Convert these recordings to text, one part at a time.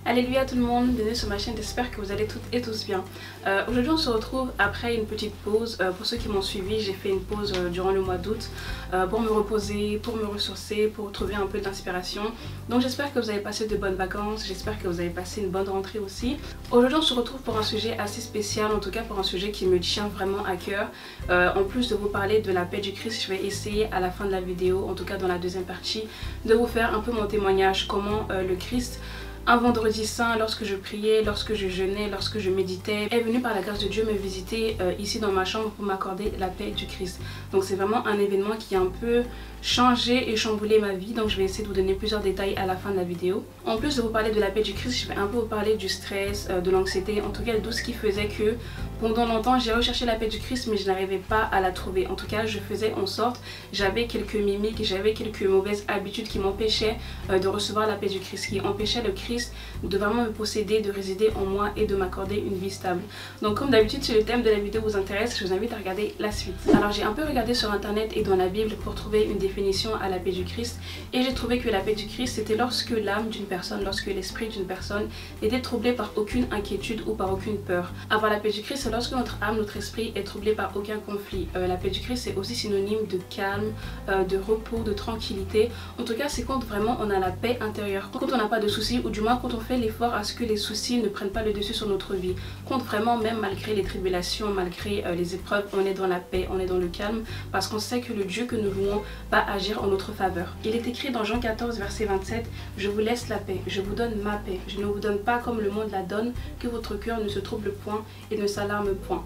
Alléluia tout le monde, bienvenue sur ma chaîne, j'espère que vous allez toutes et tous bien. Aujourd'hui on se retrouve après une petite pause. Pour ceux qui m'ont suivi, j'ai fait une pause durant le mois d'août pour me reposer, pour me ressourcer, pour trouver un peu d'inspiration. Donc j'espère que vous avez passé de bonnes vacances, j'espère que vous avez passé une bonne rentrée aussi. Aujourd'hui on se retrouve pour un sujet assez spécial, en tout cas pour un sujet qui me tient vraiment à cœur. En plus de vous parler de la paix du Christ, je vais essayer à la fin de la vidéo, en tout cas dans la deuxième partie, de vous faire un peu mon témoignage, comment le Christ, un vendredi saint, lorsque je priais, lorsque je jeûnais, lorsque je méditais, est venu par la grâce de Dieu me visiter ici dans ma chambre pour m'accorder la paix du Christ. Donc c'est vraiment un événement qui a un peu changé et chamboulé ma vie. Donc je vais essayer de vous donner plusieurs détails à la fin de la vidéo. En plus de vous parler de la paix du Christ, je vais un peu vous parler du stress, de l'anxiété, en tout cas de tout ce qui faisait que pendant longtemps j'ai recherché la paix du Christ mais je n'arrivais pas à la trouver. En tout cas je faisais en sorte, j'avais quelques mimiques, j'avais quelques mauvaises habitudes qui m'empêchaient de recevoir la paix du Christ, qui empêchaient le Christ de vraiment me posséder, de résider en moi et de m'accorder une vie stable. Donc comme d'habitude, si le thème de la vidéo vous intéresse, je vous invite à regarder la suite. Alors j'ai un peu regardé sur internet et dans la Bible pour trouver une définition à la paix du Christ et j'ai trouvé que la paix du Christ c'était lorsque l'âme d'une personne, lorsque l'esprit d'une personne n'était troublé par aucune inquiétude ou par aucune peur. Avoir la paix du Christ c'est lorsque notre âme, notre esprit est troublé par aucun conflit. La paix du Christ c'est aussi synonyme de calme, de repos, de tranquillité. En tout cas c'est quand vraiment on a la paix intérieure, quand on n'a pas de soucis ou du moins quand on fait l'effort à ce que les soucis ne prennent pas le dessus sur notre vie, quand vraiment même malgré les tribulations, malgré les épreuves, on est dans la paix, on est dans le calme parce qu'on sait que le Dieu que nous louons va agir en notre faveur. Il est écrit dans Jean 14 verset 27, je vous laisse la paix, je vous donne ma paix, je ne vous donne pas comme le monde la donne, que votre cœur ne se trouble point et ne s'alarme point.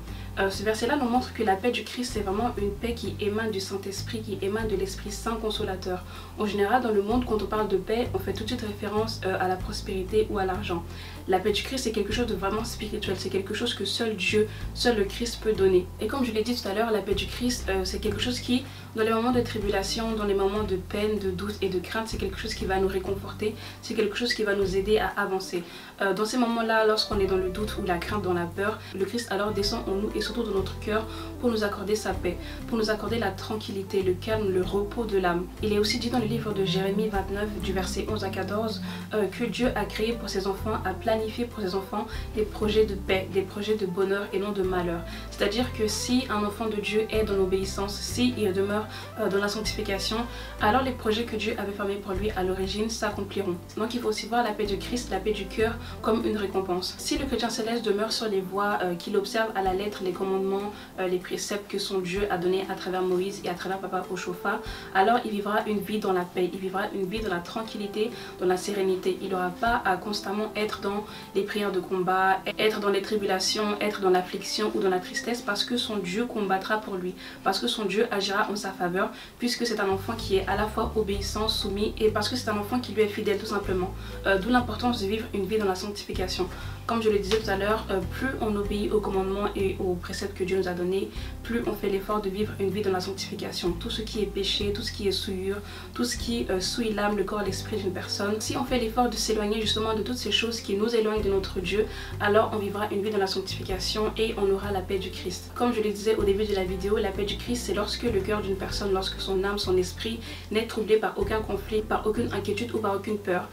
Ce verset-là nous montre que la paix du Christ c'est vraiment une paix qui émane du Saint-Esprit, qui émane de l'Esprit Saint Consolateur. En général dans le monde quand on parle de paix, on fait tout de suite référence à la prospérité ou à l'argent. La paix du Christ c'est quelque chose de vraiment spirituel, c'est quelque chose que seul Dieu, seul le Christ peut donner. Et comme je l'ai dit tout à l'heure, la paix du Christ c'est quelque chose qui, dans les moments de tribulation, dans les moments de peine, de doute et de crainte, c'est quelque chose qui va nous réconforter, c'est quelque chose qui va nous aider à avancer. Dans ces moments-là, lorsqu'on est dans le doute ou la crainte, dans la peur, le Christ alors descend en nous et surtout dans notre cœur pour nous accorder sa paix, pour nous accorder la tranquillité, le calme, le repos de l'âme. Il est aussi dit dans le livre de Jérémie 29 du verset 11 à 14 que Dieu a créé pour ses enfants, a planifié pour ses enfants des projets de paix, des projets de bonheur et non de malheur. C'est-à-dire que si un enfant de Dieu est dans l'obéissance, si il demeure dans la sanctification, alors les projets que Dieu avait fermés pour lui à l'origine s'accompliront. Donc il faut aussi voir la paix du Christ, la paix du cœur comme une récompense. Si le chrétien céleste demeure sur les voies qu'il observe à la lettre, les commandements, les préceptes que son Dieu a donnés à travers Moïse et à travers Papa Oshofa, alors il vivra une vie dans la paix, il vivra une vie dans la tranquillité, dans la sérénité. Il n'aura pas à constamment être dans les prières de combat, être dans les tribulations, être dans l'affliction ou dans la tristesse parce que son Dieu combattra pour lui, parce que son Dieu agira en sa faveur, puisque c'est un enfant qui est à la fois obéissant, soumis et parce que c'est un enfant qui lui est fidèle tout simplement. D'où l'importance de vivre une vie dans la sanctification. Comme je le disais tout à l'heure, plus on obéit aux commandements et aux préceptes que Dieu nous a donnés, plus on fait l'effort de vivre une vie dans la sanctification. Tout ce qui est péché, tout ce qui est souillure, tout ce qui souille l'âme, le corps, l'esprit d'une personne. Si on fait l'effort de s'éloigner justement de toutes ces choses qui nous éloignent de notre Dieu, alors on vivra une vie dans la sanctification et on aura la paix du Christ. Comme je le disais au début de la vidéo, la paix du Christ c'est lorsque le cœur d'une personne, lorsque son âme, son esprit n'est troublé par aucun conflit, par aucune inquiétude ou par aucune peur.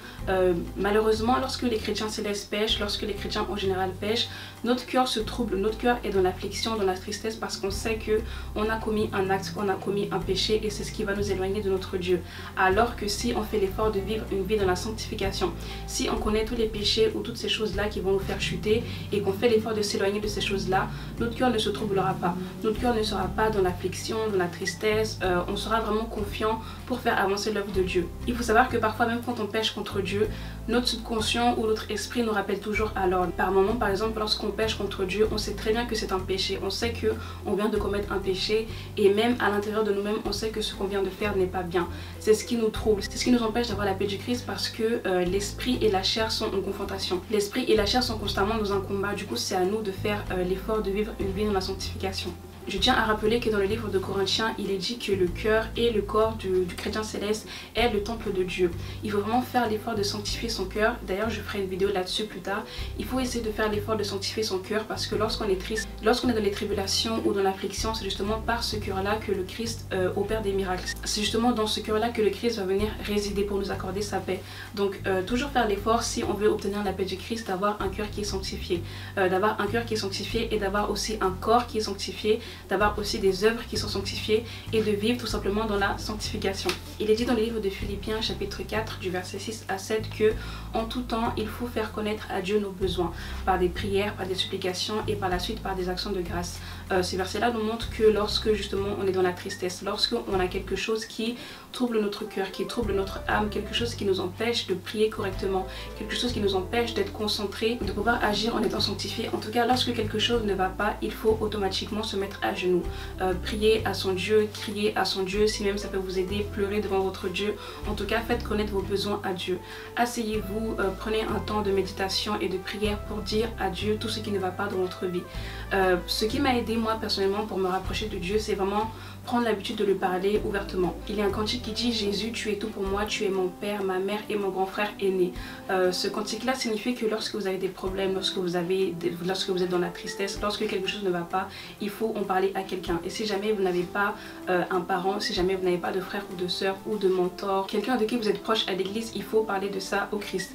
Malheureusement, lorsque les chrétiens célestes pêchent, lorsque les chrétiens en général pêchent, notre cœur se trouble, notre cœur est dans l'affliction, dans la tristesse parce qu'on sait que on a commis un acte, qu'on a commis un péché et c'est ce qui va nous éloigner de notre Dieu. Alors que si on fait l'effort de vivre une vie dans la sanctification, si on connaît tous les péchés ou toutes ces choses-là qui vont nous faire chuter et qu'on fait l'effort de s'éloigner de ces choses-là, notre cœur ne se troublera pas. Notre cœur ne sera pas dans l'affliction, dans la tristesse, on sera vraiment confiant pour faire avancer l'œuvre de Dieu. Il faut savoir que parfois même quand on pêche contre Dieu, notre subconscient ou notre esprit nous rappelle toujours à l'ordre. Par moment, par exemple, lorsqu'on pêche contre Dieu, on sait très bien que c'est un péché. On sait qu'on vient de commettre un péché et même à l'intérieur de nous-mêmes, on sait que ce qu'on vient de faire n'est pas bien. C'est ce qui nous trouble, c'est ce qui nous empêche d'avoir la paix du Christ parce que l'esprit et la chair sont en confrontation. L'esprit et la chair sont constamment dans un combat. Du coup, c'est à nous de faire l'effort de vivre une vie dans la sanctification. Je tiens à rappeler que dans le livre de Corinthiens, il est dit que le cœur et le corps du chrétien céleste est le temple de Dieu. Il faut vraiment faire l'effort de sanctifier son cœur. D'ailleurs, je ferai une vidéo là-dessus plus tard. Il faut essayer de faire l'effort de sanctifier son cœur parce que lorsqu'on est triste, lorsqu'on est dans les tribulations ou dans l'affliction, c'est justement par ce cœur-là que le Christ opère des miracles. C'est justement dans ce cœur-là que le Christ va venir résider pour nous accorder sa paix. Donc, toujours faire l'effort si on veut obtenir la paix du Christ, d'avoir un cœur qui est sanctifié. D'avoir un cœur qui est sanctifié et d'avoir aussi un corps qui est sanctifié, d'avoir aussi des œuvres qui sont sanctifiées et de vivre tout simplement dans la sanctification. Il est dit dans le livre de Philippiens chapitre 4 du verset 6 à 7 que en tout temps il faut faire connaître à Dieu nos besoins par des prières, par des supplications et par la suite par des actions de grâce. Ces versets-là nous montrent que lorsque justement on est dans la tristesse, lorsqu'on a quelque chose qui trouble notre cœur, qui trouble notre âme, quelque chose qui nous empêche de prier correctement, quelque chose qui nous empêche d'être concentrés, de pouvoir agir en étant sanctifié. En tout cas, lorsque quelque chose ne va pas, il faut automatiquement se mettre à genoux, prier à son Dieu, crier à son Dieu, si même ça peut vous aider, pleurer devant votre Dieu. En tout cas, faites connaître vos besoins à Dieu. Asseyez-vous, prenez un temps de méditation et de prière pour dire à Dieu tout ce qui ne va pas dans votre vie. Ce qui m'a aidé moi personnellement pour me rapprocher de Dieu, c'est vraiment prendre l'habitude de lui parler ouvertement. Il y a un cantique qui dit: Jésus, tu es tout pour moi, tu es mon père, ma mère et mon grand frère aîné. Ce cantique là signifie que lorsque vous avez des problèmes, lorsque vous êtes dans la tristesse, lorsque quelque chose ne va pas, il faut en parler à quelqu'un. Et si jamais vous n'avez pas un parent, si jamais vous n'avez pas de frère ou de soeur ou de mentor, quelqu'un de qui vous êtes proche à l'église, il faut parler de ça au Christ.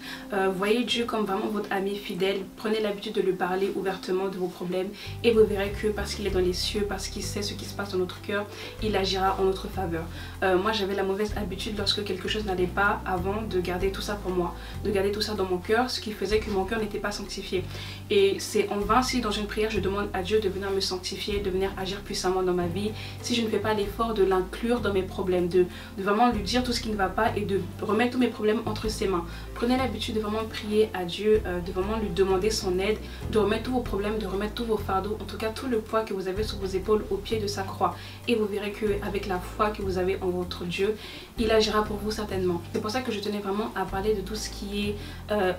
Voyez Dieu comme vraiment votre ami fidèle, prenez l'habitude de lui parler ouvertement de vos problèmes et vous verrez que parce qu'il est dans les cieux, parce qu'il sait ce qui se passe dans notre cœur, il agira en notre faveur. Moi j'avais la mauvaise habitude lorsque quelque chose n'allait pas avant de garder tout ça pour moi, de garder tout ça dans mon cœur, ce qui faisait que mon cœur n'était pas sanctifié. Et c'est en vain si dans une prière je demande à Dieu de venir me sanctifier, de venir agir puissamment dans ma vie, si je ne fais pas l'effort de l'inclure dans mes problèmes, de vraiment lui dire tout ce qui ne va pas et de remettre tous mes problèmes entre ses mains. Prenez l'habitude de vraiment prier à Dieu, de vraiment lui demander son aide, de remettre tous vos problèmes, de remettre tous vos fardeaux, en tout cas tout le poids que vous avez sur vos épaules au pied de sa croix. Et vous verrez qu'avec la foi que vous avez en votre Dieu, il agira pour vous certainement. C'est pour ça que je tenais vraiment à parler de tout ce qui est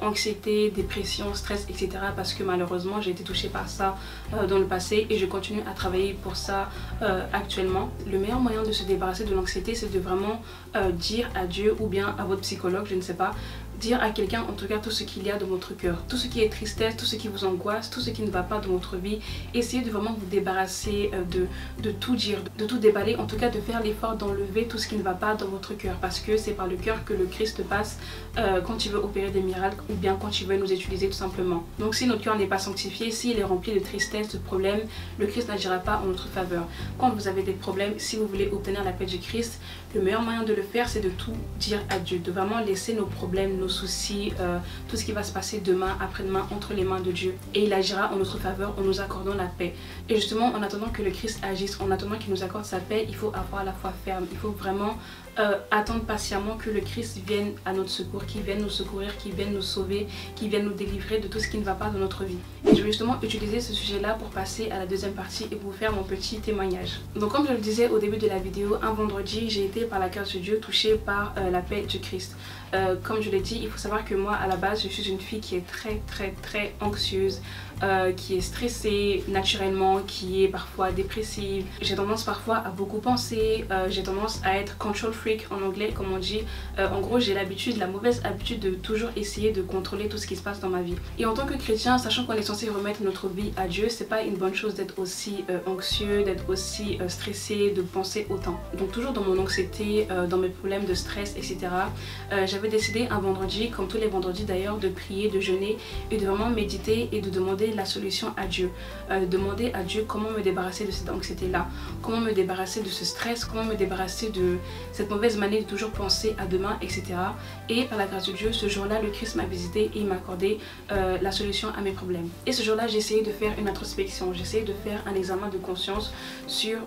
anxiété, dépression, stress, etc. Parce que malheureusement j'ai été touchée par ça dans le passé et je continue à travailler pour ça actuellement. Le meilleur moyen de se débarrasser de l'anxiété, c'est de vraiment dire à Dieu ou bien à votre psychologue, je ne sais pas, dire à quelqu'un en tout cas tout ce qu'il y a dans votre cœur, tout ce qui est tristesse, tout ce qui vous angoisse, tout ce qui ne va pas dans votre vie. Essayez de vraiment vous débarrasser de tout dire, de tout déballer, en tout cas de faire l'effort d'enlever tout ce qui ne va pas dans votre cœur, parce que c'est par le cœur que le Christ passe quand il veut opérer des miracles ou bien quand il veut nous utiliser tout simplement. Donc si notre cœur n'est pas sanctifié, s'il est rempli de tristesse, de problèmes, le Christ n'agira pas en notre faveur. Quand vous avez des problèmes, si vous voulez obtenir la paix du Christ, le meilleur moyen de le faire, c'est de tout dire à Dieu, de vraiment laisser nos problèmes, nos soucis, tout ce qui va se passer demain, après-demain, entre les mains de Dieu. Et il agira en notre faveur en nous accordant la paix. Et justement, en attendant que le Christ agisse, en attendant qu'il nous accorde sa paix, il faut avoir la foi ferme. Il faut vraiment attendre patiemment que le Christ vienne à notre secours, qu'il vienne nous secourir, qu'il vienne nous sauver, qu'il vienne nous délivrer de tout ce qui ne va pas dans notre vie. Et je vais justement utiliser ce sujet-là pour passer à la deuxième partie et vous faire mon petit témoignage. Donc comme je le disais au début de la vidéo, un vendredi, j'ai été par la grâce de Dieu touchée par la paix du Christ. Comme je l'ai dit, il faut savoir que moi à la base je suis une fille qui est très anxieuse, qui est stressée naturellement, qui est parfois dépressive. J'ai tendance parfois à beaucoup penser, j'ai tendance à être control freak en anglais comme on dit. En gros j'ai la mauvaise habitude de toujours essayer de contrôler tout ce qui se passe dans ma vie. Et en tant que chrétien, sachant qu'on est censé remettre notre vie à Dieu, c'est pas une bonne chose d'être aussi anxieux, d'être aussi stressé, de penser autant. Donc toujours dans mon anxiété, dans mes problèmes de stress, etc. J'avais décidé un vendredi, comme tous les vendredis d'ailleurs, de prier, de jeûner et de vraiment méditer et de demander la solution à Dieu. Demander à Dieu comment me débarrasser de cette anxiété-là, comment me débarrasser de ce stress, comment me débarrasser de cette mauvaise manière de toujours penser à demain, etc. Et par la grâce de Dieu, ce jour-là, le Christ m'a visité et il m'a accordé la solution à mes problèmes. Et ce jour-là, j'ai essayé de faire une introspection, j'ai essayé de faire un examen de conscience sur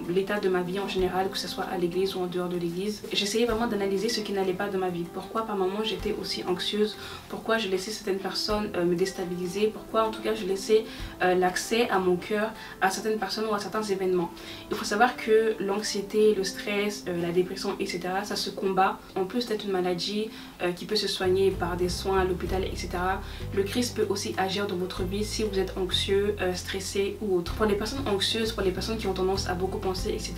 l'état de ma vie en général, que ce soit à l'église ou en dehors de l'église. J'essayais vraiment d'analyser ce qui n'allait pas dans ma vie. Pourquoi par moments j'étais aussi anxieuse, pourquoi je laissais certaines personnes me déstabiliser, pourquoi en tout cas je laissais l'accès à mon cœur à certaines personnes ou à certains événements. Il faut savoir que l'anxiété, le stress, la dépression, dépression, etc. Ça se combat. En plus d'être une maladie qui peut se soigner par des soins à l'hôpital, etc. Le Christ peut aussi agir dans votre vie si vous êtes anxieux, stressé ou autre. Pour les personnes anxieuses, pour les personnes qui ont tendance à beaucoup penser, etc.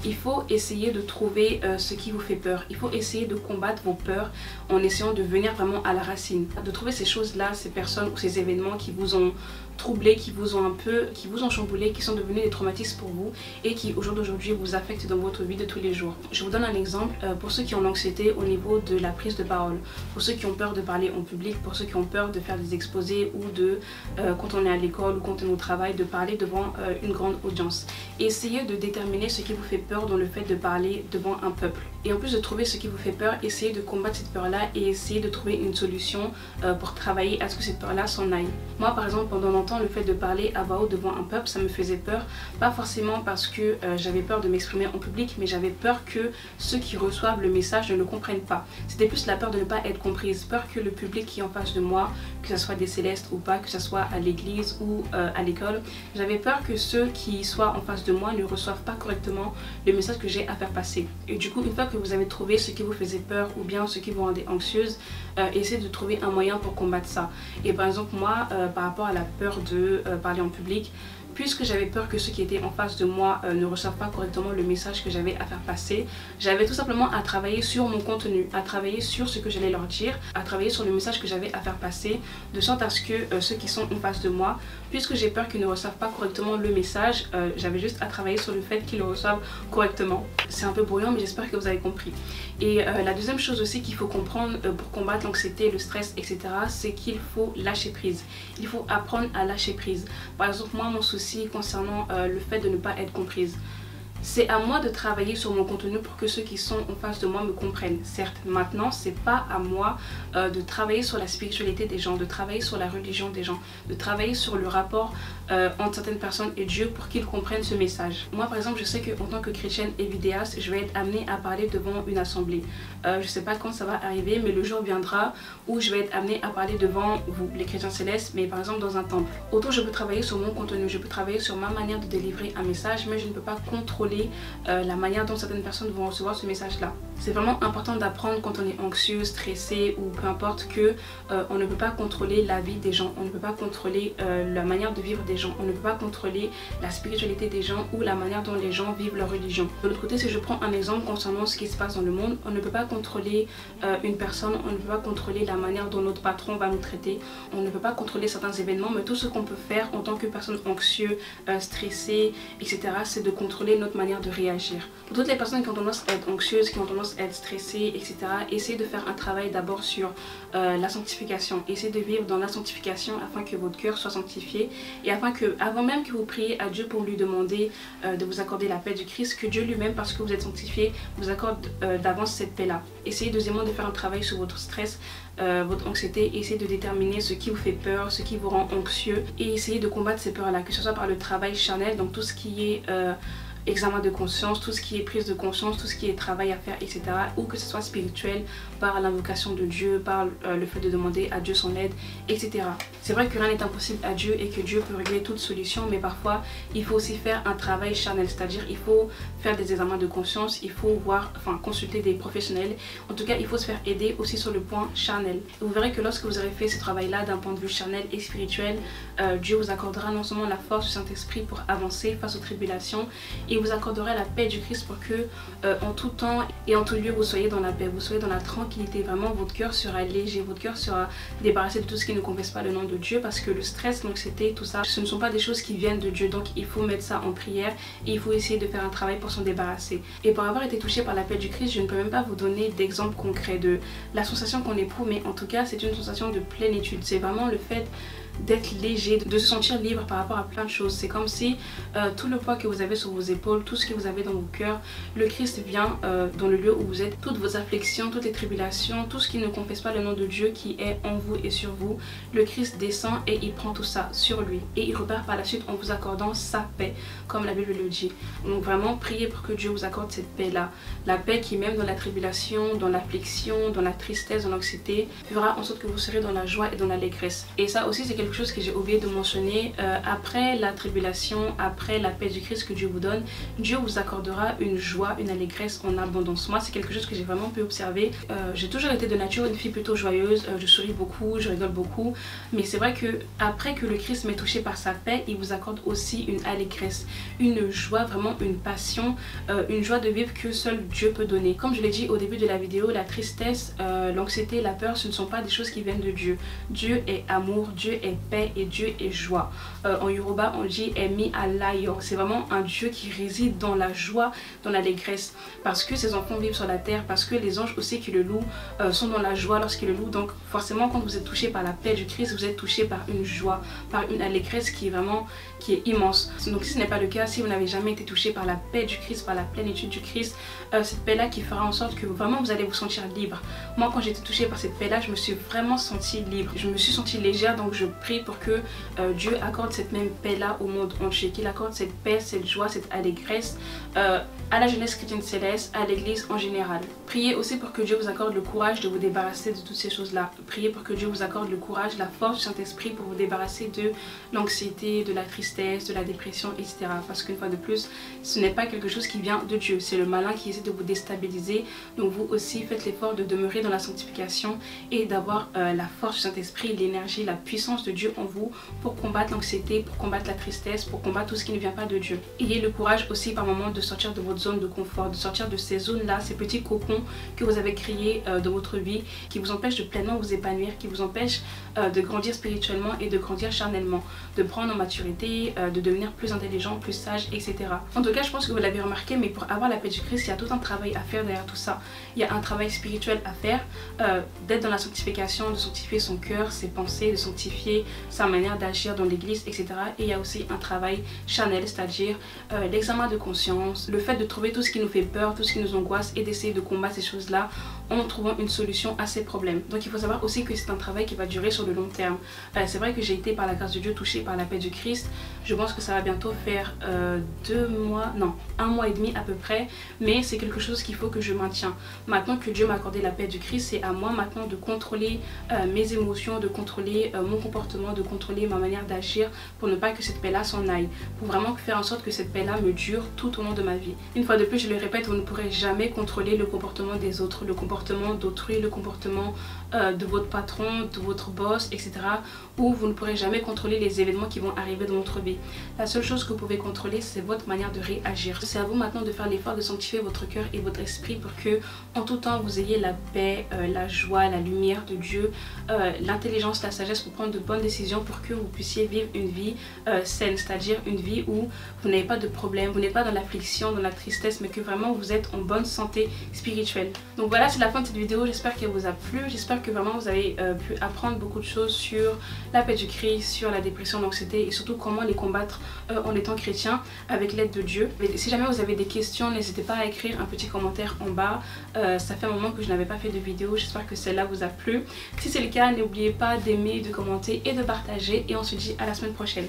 Il faut essayer de trouver ce qui vous fait peur. Il faut essayer de combattre vos peurs en essayant de venir vraiment à la racine. De trouver ces choses-là, ces personnes ou ces événements qui vous ont troublés, qui vous ont chamboulé, qui sont devenus des traumatismes pour vous et qui au jour d'aujourd'hui vous affectent dans votre vie de tous les jours. Je vous donne un exemple pour ceux qui ont l'anxiété au niveau de la prise de parole, pour ceux qui ont peur de parler en public, pour ceux qui ont peur de faire des exposés ou de, quand on est à l'école ou quand on est au travail, de parler devant une grande audience. Essayez de déterminer ce qui vous fait peur dans le fait de parler devant un peuple. Et en plus de trouver ce qui vous fait peur, essayez de combattre cette peur-là et essayez de trouver une solution pour travailler à ce que cette peur-là s'en aille. Moi par exemple, pendant longtemps, le fait de parler à voix haute devant un peuple, ça me faisait peur. Pas forcément parce que j'avais peur de m'exprimer en public, mais j'avais peur que ceux qui reçoivent le message ne le comprennent pas. C'était plus la peur de ne pas être comprise, peur que le public qui est en face de moi, que ce soit des célestes ou pas, que ce soit à l'église ou à l'école, j'avais peur que ceux qui soient en face de moi ne reçoivent pas correctement le message que j'ai à faire passer. Et du coup, une fois que vous avez trouvé ce qui vous faisait peur ou bien ce qui vous rendait anxieuse, essayez de trouver un moyen pour combattre ça. Et par exemple moi, par rapport à la peur de parler en public, puisque j'avais peur que ceux qui étaient en face de moi ne reçoivent pas correctement le message que j'avais à faire passer, j'avais tout simplement à travailler sur mon contenu, à travailler sur ce que j'allais leur dire, à travailler sur le message que j'avais à faire passer, de sorte à ce que ceux qui sont en face de moi, puisque j'ai peur qu'ils ne reçoivent pas correctement le message, j'avais juste à travailler sur le fait qu'ils le reçoivent correctement. C'est un peu brouillant, mais j'espère que vous avez compris. Et la deuxième chose aussi qu'il faut comprendre pour combattre l'anxiété, le stress, etc., c'est qu'il faut lâcher prise. Il faut apprendre à lâcher prise. Par exemple, moi, mon souci concernant le fait de ne pas être comprise, c'est à moi de travailler sur mon contenu pour que ceux qui sont en face de moi me comprennent. Certes, maintenant, c'est pas à moi de travailler sur la spiritualité des gens, de travailler sur la religion des gens, de travailler sur le rapport entre certaines personnes et Dieu pour qu'ils comprennent ce message. Moi, par exemple, je sais qu'en tant que chrétienne et vidéaste, je vais être amenée à parler devant une assemblée. Je sais pas quand ça va arriver, mais le jour viendra où je vais être amenée à parler devant vous, les chrétiens célestes, mais par exemple dans un temple. Autant je peux travailler sur mon contenu, je peux travailler sur ma manière de délivrer un message, mais je ne peux pas contrôler la manière dont certaines personnes vont recevoir ce message là. C'est vraiment important d'apprendre quand on est anxieux, stressé ou peu importe que on ne peut pas contrôler la vie des gens, on ne peut pas contrôler la manière de vivre des gens, on ne peut pas contrôler la spiritualité des gens ou la manière dont les gens vivent leur religion. De l'autre côté, si je prends un exemple concernant ce qui se passe dans le monde, on ne peut pas contrôler une personne, on ne peut pas contrôler la manière dont notre patron va nous traiter, on ne peut pas contrôler certains événements, mais tout ce qu'on peut faire en tant que personne anxieuse, stressée, etc., c'est de contrôler notre manière de réagir. Pour toutes les personnes qui ont tendance à être anxieuses, qui ont tendance à être stressées, etc., essayez de faire un travail d'abord sur la sanctification. Essayez de vivre dans la sanctification afin que votre cœur soit sanctifié et afin que, avant même que vous priez à Dieu pour lui demander de vous accorder la paix du Christ, que Dieu lui-même, parce que vous êtes sanctifié, vous accorde d'avance cette paix-là. Essayez deuxièmement de faire un travail sur votre stress, votre anxiété, essayez de déterminer ce qui vous fait peur, ce qui vous rend anxieux et essayez de combattre ces peurs-là, que ce soit par le travail charnel, donc tout ce qui est examen de conscience, tout ce qui est prise de conscience, tout ce qui est travail à faire, etc. Ou que ce soit spirituel, par l'invocation de Dieu, par le fait de demander à Dieu son aide, etc. C'est vrai que rien n'est impossible à Dieu et que Dieu peut régler toute solution, mais parfois il faut aussi faire un travail charnel, c'est-à-dire il faut faire des examens de conscience, il faut consulter des professionnels. En tout cas, il faut se faire aider aussi sur le point charnel. Et vous verrez que lorsque vous aurez fait ce travail-là d'un point de vue charnel et spirituel, Dieu vous accordera non seulement la force du Saint-Esprit pour avancer face aux tribulations, et vous accordera la paix du Christ pour que en tout temps et en tout lieu vous soyez dans la paix, vous soyez dans la tranquillité. Vraiment votre cœur sera léger, votre cœur sera débarrassé de tout ce qui ne confesse pas le nom de Dieu, parce que le stress, l'anxiété, tout ça, ce ne sont pas des choses qui viennent de Dieu. Donc il faut mettre ça en prière et il faut essayer de faire un travail pour s'en débarrasser. Et pour avoir été touché par la paix du Christ, je ne peux même pas vous donner d'exemple concret de la sensation qu'on éprouve, mais en tout cas c'est une sensation de plénitude. C'est vraiment le fait d'être léger, de se sentir libre par rapport à plein de choses. C'est comme si tout le poids que vous avez sur vos épaules, tout ce que vous avez dans vos cœurs, le Christ vient dans le lieu où vous êtes, toutes vos afflictions, toutes les tribulations, tout ce qui ne confesse pas le nom de Dieu qui est en vous et sur vous, le Christ descend et il prend tout ça sur lui et il repart par la suite en vous accordant sa paix, comme la Bible le dit. Donc vraiment priez pour que Dieu vous accorde cette paix là, la paix qui même dans la tribulation, dans l'affliction, dans la tristesse, dans l'anxiété, fera en sorte que vous serez dans la joie et dans l'allégresse. Et ça aussi c'est quelque chose que j'ai oublié de mentionner. Après la tribulation, après la paix du Christ que Dieu vous donne, Dieu vous accordera une joie, une allégresse en abondance. Moi, c'est quelque chose que j'ai vraiment pu observer. J'ai toujours été de nature une fille plutôt joyeuse, je souris beaucoup, je rigole beaucoup, mais c'est vrai que après que le Christ m'ait touché par sa paix, il vous accorde aussi une allégresse, une joie, vraiment une passion, une joie de vivre que seul Dieu peut donner. Comme je l'ai dit au début de la vidéo, la tristesse, l'anxiété, la peur, ce ne sont pas des choses qui viennent de Dieu. Dieu est amour, Dieu est paix et Dieu est joie. En Yoruba, on dit Emi Alayo. C'est vraiment un Dieu qui réside dans la joie, dans l'allégresse, parce que ses enfants vivent sur la terre, parce que les anges aussi qui le louent sont dans la joie lorsqu'ils le louent. Donc forcément, quand vous êtes touché par la paix du Christ, vous êtes touché par une joie, par une allégresse qui est immense. Donc si ce n'est pas le cas, si vous n'avez jamais été touché par la paix du Christ, par la plénitude du Christ, cette paix là qui fera en sorte que vraiment vous allez vous sentir libre. Moi, quand j'ai été touchée par cette paix là, je me suis vraiment sentie libre, je me suis sentie légère. Donc je prie pour que Dieu accorde cette même paix là au monde entier, qu'il accorde cette paix, cette joie, cette allégresse à la jeunesse chrétienne céleste, à l'église en général. Priez aussi pour que Dieu vous accorde le courage de vous débarrasser de toutes ces choses là. Priez pour que Dieu vous accorde le courage, la force du Saint-Esprit pour vous débarrasser de l'anxiété, de la tristesse, de la dépression, etc. Parce qu'une fois de plus, ce n'est pas quelque chose qui vient de Dieu, c'est le malin qui essaie de vous déstabiliser. Donc vous aussi faites l'effort de demeurer dans la sanctification et d'avoir la force du Saint-Esprit, l'énergie, la puissance de Dieu en vous pour combattre l'anxiété, pour combattre la tristesse, pour combattre tout ce qui ne vient pas de Dieu. Ayez le courage aussi par moment de sortir de votre zone de confort, de sortir de ces zones là, ces petits cocons que vous avez créés dans votre vie, qui vous empêchent de pleinement vous épanouir, qui vous empêchent de grandir spirituellement et de grandir charnellement, de prendre en maturité, de devenir plus intelligent, plus sage, etc. En tout cas, je pense que vous l'avez remarqué, mais pour avoir la paix du Christ, il y a tout un travail à faire derrière tout ça. Il y a un travail spirituel à faire, d'être dans la sanctification, de sanctifier son cœur, ses pensées, de sanctifier sa manière d'agir dans l'église, etc. Et il y a aussi un travail charnel, c'est-à-dire l'examen de conscience, le fait de trouver tout ce qui nous fait peur, tout ce qui nous angoisse et d'essayer de combattre ces choses-là en trouvant une solution à ces problèmes. Donc il faut savoir aussi que c'est un travail qui va durer sur le long terme. C'est vrai que j'ai été par la grâce de Dieu touchée par la paix du Christ. Je pense que ça va bientôt faire 1 mois et demi à peu près, mais c'est quelque chose qu'il faut que je maintiens. Maintenant que Dieu m'a accordé la paix du Christ, c'est à moi maintenant de contrôler mes émotions, de contrôler mon comportement, de contrôler ma manière d'agir pour ne pas que cette paix-là s'en aille, pour vraiment faire en sorte que cette paix-là me dure tout au long de ma vie. Une fois de plus, je le répète, vous ne pourrez jamais contrôler le comportement des autres, le comportement d'autrui, le comportement de votre patron, de votre boss, etc. Ou vous ne pourrez jamais contrôler les événements qui vont arriver dans votre vie. La seule chose que vous pouvez contrôler, c'est votre manière de réagir. C'est à vous maintenant de faire l'effort de sanctifier votre cœur et votre esprit pour que en tout temps vous ayez la paix, la joie, la lumière de Dieu, l'intelligence, la sagesse pour prendre de bonnes décisions, pour que vous puissiez vivre une vie saine, c'est-à-dire une vie où vous n'avez pas de problème, vous n'êtes pas dans l'affliction, dans la tristesse, mais que vraiment vous êtes en bonne santé spirituelle. Donc voilà, c'est la fin de cette vidéo. J'espère qu'elle vous a plu, j'espère que vraiment vous avez pu apprendre beaucoup de choses sur la paix du Christ, sur la dépression, l'anxiété et surtout comment les combattre en étant chrétien avec l'aide de Dieu. Et si jamais vous avez des questions, n'hésitez pas à écrire un petit commentaire en bas. Ça fait un moment que je n'avais pas fait de vidéo, j'espère que celle-là vous a plu. Si c'est le cas, n'oubliez pas d'aimer, de commenter et de partager et on se dit à la semaine prochaine.